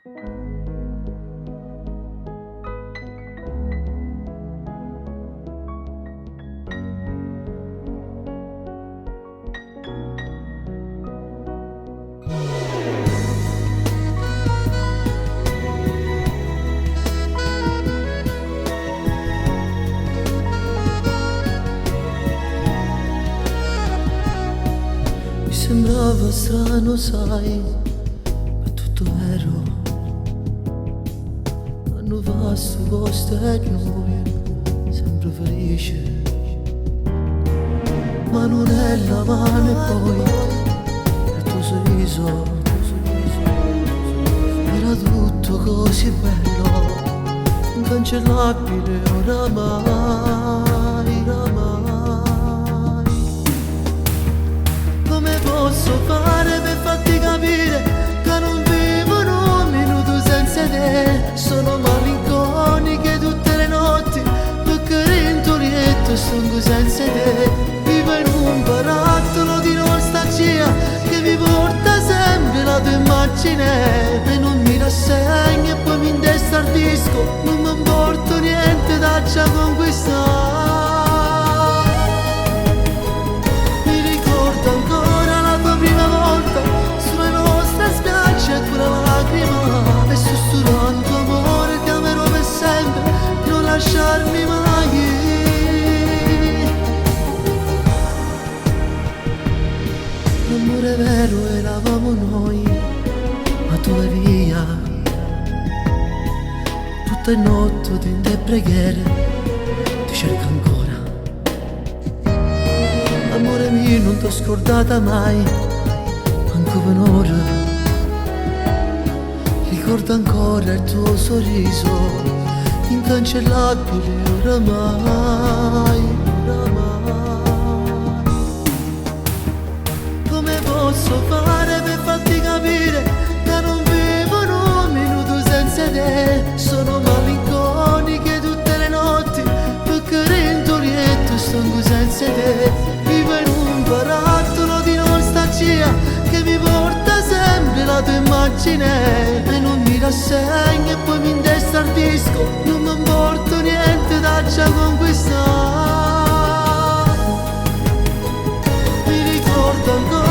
Sembrava strano, sai, ma è tutto vero. Hanno vasto posto e noi sempre felici. Ma non è la mano e poi il tuo sorriso. Era tutto così bello, incancellabile oramai, oramai. Come posso fare per farti capire che non vivo un minuto senza te? Sono malinconiche tutte le notti, perché rintolietto sto senza te. Vivo in un barattolo di nostalgia che mi porta sempre la tua immagine, e non mi rassegno e poi mi indestardisco. Non mi importa niente da già conquistare. Lasciarmi mai. L'amore vero eravamo noi, ma tu vai via. Tutta notte tinte preghiere ti cerco ancora. Amore mio, non t'ho scordata mai, manco per un'ora. Ricordo ancora il tuo sorriso incancellabile oramai, oramai. Come posso fare per farti capire che non vivo un minuto senza te? Sono malinconiche tutte le notti, perché rintolietto sto senza te. Vivo in un barattolo di nostalgia che mi porta sempre la tua immagine, e non mi rassegno e poi mi indestardisco. Non mi importa niente da già conquistare. Mi ricordo ancora